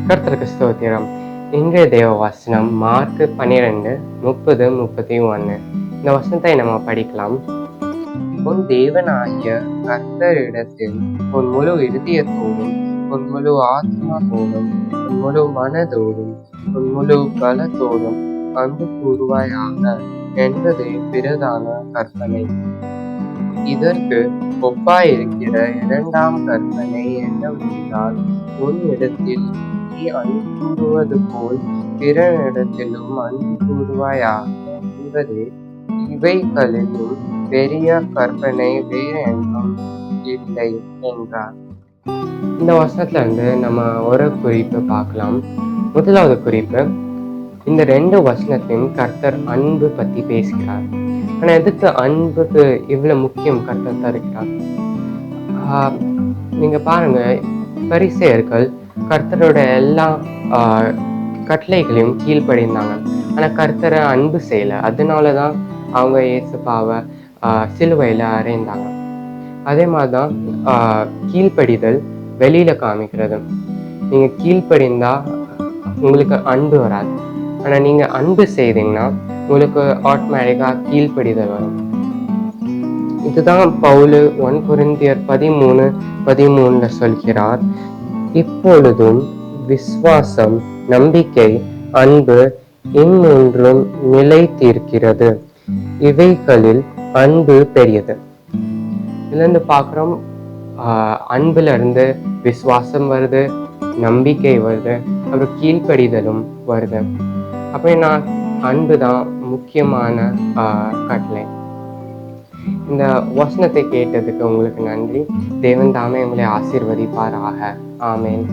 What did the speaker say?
கர்த்தருக்கு ஸ்தோத்திரம். இன்றைய தேவ வசனம் மார்க் 12:30-31. இந்த வசனத்தை நம்ம படிக்கலாம். உன் தேவனாகிய கர்த்தரிடத்தில் உன் முழு இருதயத்தோடும், உன் முழு ஆத்மாவோடும், உன் முழு மனதோடும், உன் முழு பலத்தோடும் அன்பு கூறுவாயாக என்பதே பிரதான கற்பனை. இதற்கு ஒப்பாயிருக்கிற இரண்டாம் கற்பனை என்னவென்றால், உன்னிடத்தில் நீ அன்பு கூறுவது போல் பிறனிடத்திலும் அன்பு கூறுவாயாக என்பதே. இவைகளிலும் பெரிய கற்பனை வேறென்றும் இல்லை என்றார். இந்த வசனத்துல இருந்து நம்ம ஒரு குறிப்பு பார்க்கலாம். முதலாவது குறிப்பு, இந்த 2 வசனத்தையும் கர்த்தர் அன்பு பத்தி பேசுகிறார். ஆனா எதுக்கு அன்புக்கு இவ்வளவு முக்கியம் கர்த்தர் தருகிறார்? நீங்க பாருங்க, பரிசேயர்கள் கர்த்தரோட எல்லா கட்டளைகளையும் கீழ்ப்படிந்தாங்க. ஆனா கர்த்தரை அன்பு செய்யல. அதனாலதான் அவங்க இயேசுப்பாவை சிலுவையில அறைந்தாங்க. அதே மாதிரிதான் கீழ்ப்படிதல் வெளியில காமிக்கிறது. நீங்க கீழ்ப்படிந்தா உங்களுக்கு அன்பு வராது. ஆனா நீங்க அன்பு செய்தீங்கன்னா உங்களுக்கு ஆட்டோமேட்டிக்கா கீழ்ப்படிதல் வரும். இதுதான் பவுல் 1 கொரிந்தியர் 13:13 சொல்கிறார். இப்பொழுதும் விசுவாசம், நம்பிக்கை, அன்பு இம்மூன்றும் நிலைத்திருக்கிறது. இவைகளில் அன்பு பெரியது. இதுல இருந்து பாக்குறோம், அன்புல இருந்து விசுவாசம் வருது, நம்பிக்கை வருது, அப்புறம் கீழ்ப்படிதலும் வருது. அப்படின்னா அன்பு தான் முக்கியமான கட்டளை. இந்த வசனத்தை கேட்டதுக்கு உங்களுக்கு நன்றி. தேவன் தாமே உங்களை ஆசீர்வதிப்பாராக. ஆமென்.